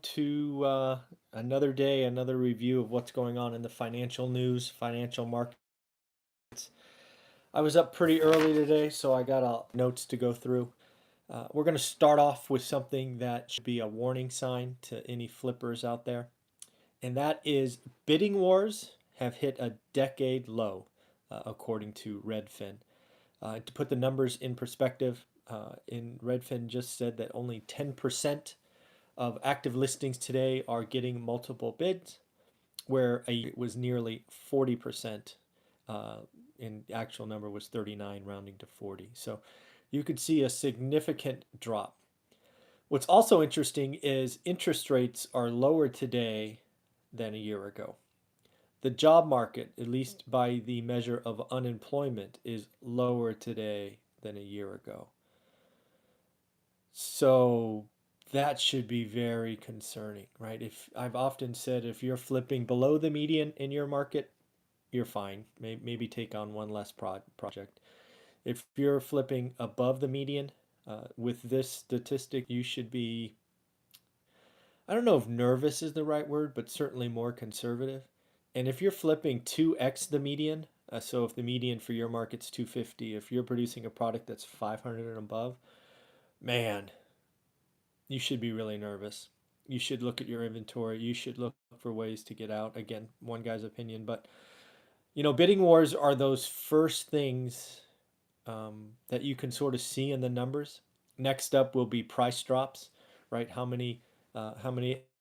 to another day, another review of what's going on in the financial news, financial markets. I was up pretty early today, so I got notes to go through. We're going to start off with something that should be a warning sign to any flippers out there, and that is bidding wars have hit a decade low, according to Redfin. To put the numbers in perspective, in Redfin just said that only 10% of active listings today are getting multiple bids, where it was nearly 40%. In actual number was 39, rounding to 40. So you could see a significant drop. What's also interesting is interest rates are lower today than a year ago. The job market, at least by the measure of unemployment, is lower today than a year ago. So that should be very concerning, right? If I've often said if you're flipping below the median in your market, you're fine. Maybe take on one less project. If you're flipping above the median, with this statistic, you should be, I don't know if nervous is the right word, but certainly more conservative. And if you're flipping 2x the median, so if the median for your market's 250, if you're producing a product that's 500 and above, man, you should be really nervous. You should look at your inventory. You should look for ways to get out. Again, one guy's opinion, but bidding wars are those first things that you can sort of see in the numbers. Next up will be price drops, right? How many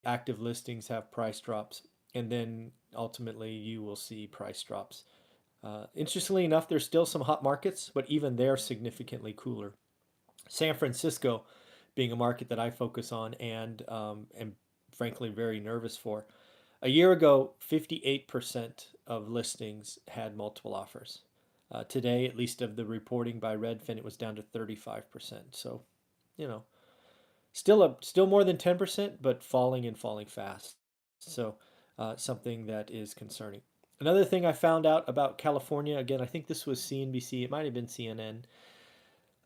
active listings have price drops, and then ultimately you will see price drops. Interestingly enough, there's still some hot markets, but even they're significantly cooler. San Francisco, being a market that I focus on and am frankly very nervous for. A year ago, 58% of listings had multiple offers. Today, at least of the reporting by Redfin, it was down to 35%. So, you know, still more than 10%, but falling and falling fast. So, something that is concerning. Another thing I found out about California, again, I think this was CNBC, it might have been CNN.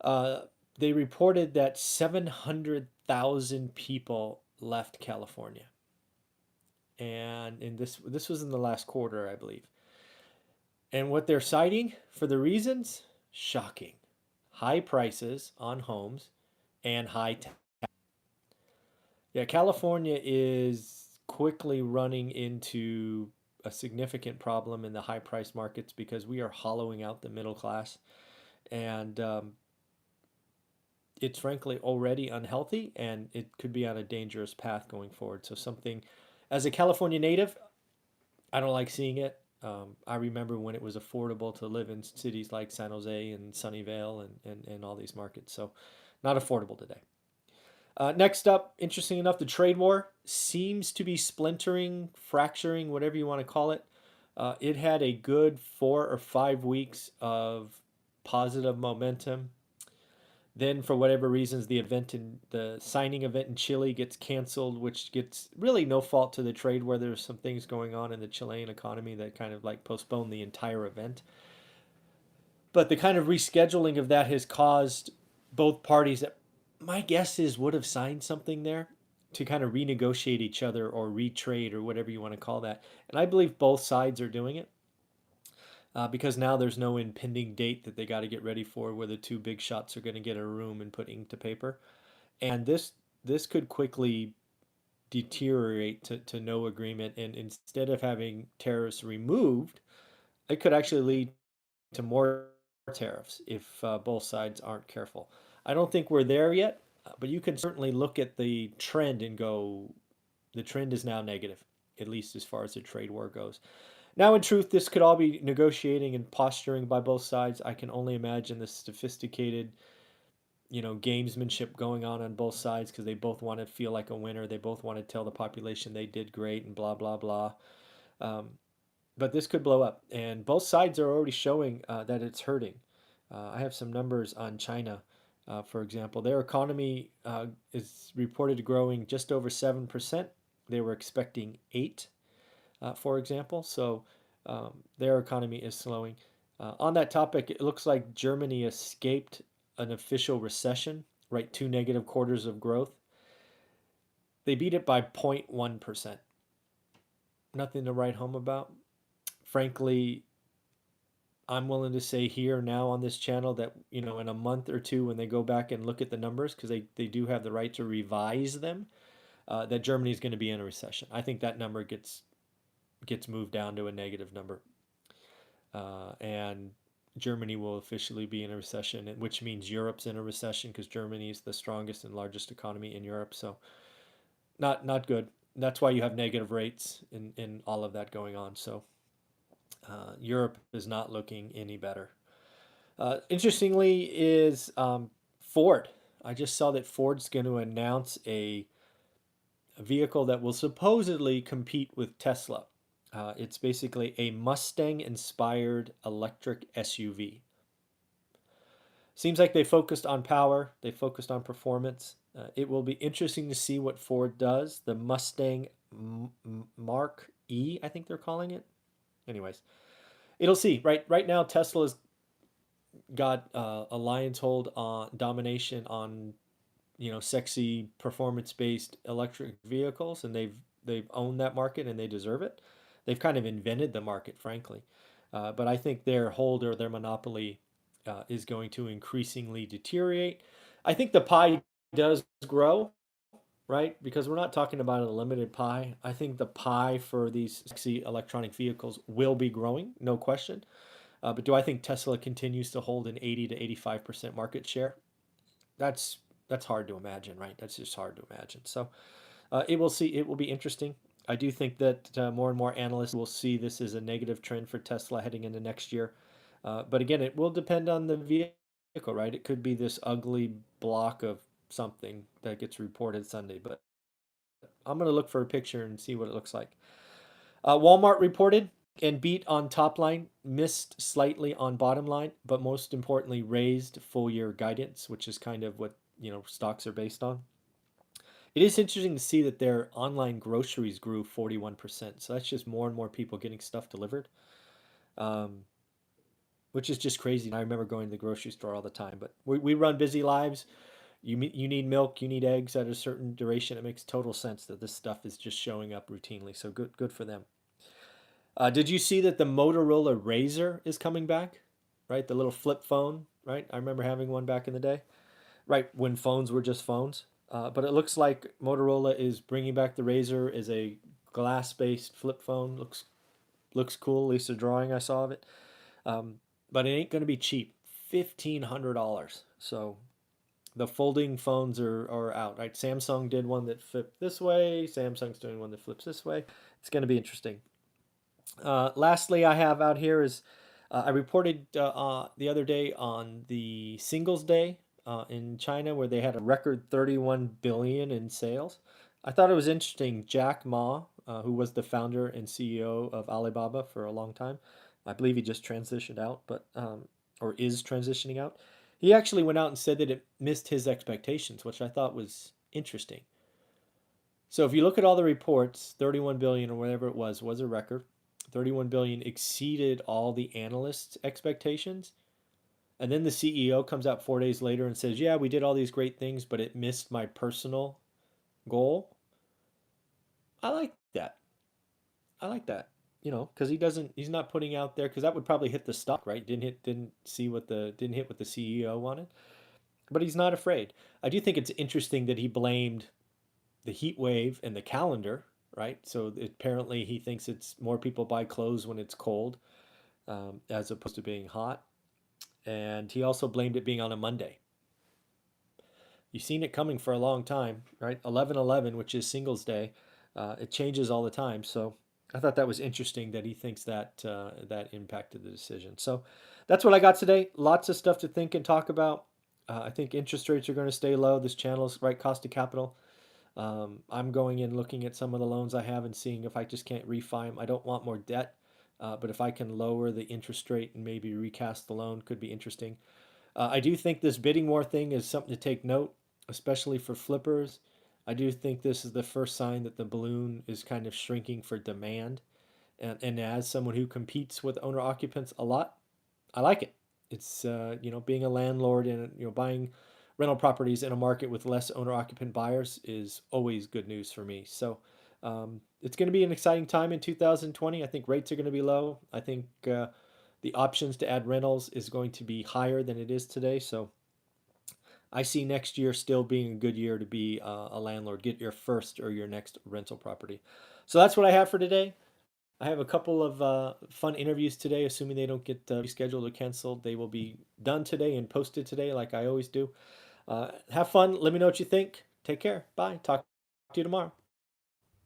Uh, they reported that 700,000 people left California. And this was in the last quarter, I believe. And what they're citing for the reasons, shocking. High prices on homes and high tax. Yeah, California is quickly running into a significant problem in the high price markets because we are hollowing out the middle class. And it's frankly already unhealthy and it could be on a dangerous path going forward. So, something, as a California native, I don't like seeing it. I remember when it was affordable to live in cities like San Jose and Sunnyvale and all these markets. So, not affordable today. Next up, interesting enough, the trade war seems to be splintering, fracturing, whatever you want to call it. It had a good 4 or 5 weeks of positive momentum. Then, for whatever reasons, the signing event in Chile gets canceled, which gets really no fault to the trade where there's some things going on in the Chilean economy that kind of like postpone the entire event. But the kind of rescheduling of that has caused both parties that my guess is would have signed something there to kind of renegotiate each other or retrade or whatever you want to call that. And I believe both sides are doing it. Because now there's no impending date that they got to get ready for where the two big shots are going to get a room and put ink to paper. And this could quickly deteriorate to no agreement. And instead of having tariffs removed, it could actually lead to more tariffs if both sides aren't careful. I don't think we're there yet, but you can certainly look at the trend and go, the trend is now negative, at least as far as the trade war goes. Now, in truth, this could all be negotiating and posturing by both sides. I can only imagine the sophisticated, gamesmanship going on both sides because they both want to feel like a winner. They both want to tell the population they did great and blah, blah, blah. But this could blow up. And both sides are already showing that it's hurting. I have some numbers on China, for example. Their economy is reported growing just over 7%. They were expecting 8%. For example. So their economy is slowing. On that topic, it looks like Germany escaped an official recession, right? 2 negative quarters of growth. They beat it by 0.1%. Nothing to write home about. Frankly, I'm willing to say here now on this channel that, in a month or two, when they go back and look at the numbers, because they do have the right to revise them, that Germany is going to be in a recession. I think that number gets moved down to a negative number, and Germany will officially be in a recession, which means Europe's in a recession because Germany is the strongest and largest economy in Europe. So not good. That's why you have negative rates in all of that going on. So Europe is not looking any better. Interestingly, is Ford. I just saw that Ford's going to announce a vehicle that will supposedly compete with Tesla. It's basically a Mustang inspired electric SUV. Seems like they focused on power, they focused on performance. It will be interesting to see what Ford does. The Mustang Mark E, I think they're calling it. Anyways, it'll see. Right now, Tesla's got a lion's hold on domination on sexy performance based electric vehicles, and they've owned that market and they deserve it. They've kind of invented the market, frankly. But I think their hold or their monopoly is going to increasingly deteriorate. I think the pie does grow, right? Because we're not talking about a limited pie. I think the pie for these sexy electronic vehicles will be growing, no question. But do I think Tesla continues to hold an 80 to 85% market share? That's that's hard to imagine, right? That's just hard to imagine. So it will see. It will be interesting. I do think that more and more analysts will see this as a negative trend for Tesla heading into next year. But again, it will depend on the vehicle, right? It could be this ugly block of something that gets reported Sunday, but I'm going to look for a picture and see what it looks like. Walmart reported and beat on top line, missed slightly on bottom line, but most importantly, raised full year guidance, which is kind of what stocks are based on. It is interesting to see that their online groceries grew 41%. So that's just more and more people getting stuff delivered, um, which is just crazy. I remember going to the grocery store all the time, but we run busy lives. You need milk, you need eggs at a certain duration. It makes total sense that this stuff is just showing up routinely. So good for them. Did you see that the Motorola Razr is coming back? Right, the little flip phone. Right, I remember having one back in the day. Right, when phones were just phones. But it looks like Motorola is bringing back the Razr as a glass-based flip phone. Looks cool. At least the drawing I saw of it. But it ain't going to be cheap. $1,500. So the folding phones are out. Right, Samsung did one that flipped this way. Samsung's doing one that flips this way. It's going to be interesting. Lastly, I have out here is I reported the other day on the Singles Day in China where they had a record 31 billion in sales. I thought it was interesting. Jack Ma, who was the founder and CEO of Alibaba for a long time, I believe he just transitioned out, but or is transitioning out. He actually went out and said that it missed his expectations, which I thought was interesting. So if you look at all the reports, 31 billion or whatever it was a record. 31 billion exceeded all the analysts' expectations. And then the CEO comes out 4 days later and says, "Yeah, we did all these great things, but it missed my personal goal." I like that. I like that. Because he's not putting out there, because that would probably hit the stock, right? Didn't hit what the CEO wanted. But he's not afraid. I do think it's interesting that he blamed the heat wave and the calendar, right? So apparently he thinks it's more people buy clothes when it's cold, as opposed to being hot. And he also blamed it being on a Monday. You've seen it coming for a long time, right? 11/11, which is Singles Day, it changes all the time. So I thought that was interesting that he thinks that that impacted the decision. So that's what I got today. Lots of stuff to think and talk about. I think interest rates are going to stay low. This channel's right cost of capital. I'm going in looking at some of the loans I have and seeing if I just can't refi them. I don't want more debt, but if I can lower the interest rate and maybe recast the loan, could be interesting. I do think this bidding war thing is something to take note, especially for flippers. I do think this is the first sign that the balloon is kind of shrinking for demand. And as someone who competes with owner occupants a lot, I like it. It's being a landlord and buying rental properties in a market with less owner occupant buyers is always good news for me. So it's going to be an exciting time in 2020. I think rates are going to be low. I think the options to add rentals is going to be higher than it is today. So I see next year still being a good year to be a landlord. Get your first or your next rental property. So that's what I have for today. I have a couple of fun interviews today, assuming they don't get rescheduled or canceled. They will be done today and posted today, like I always do. Have fun. Let me know what you think. Take care. Bye. Talk to you tomorrow.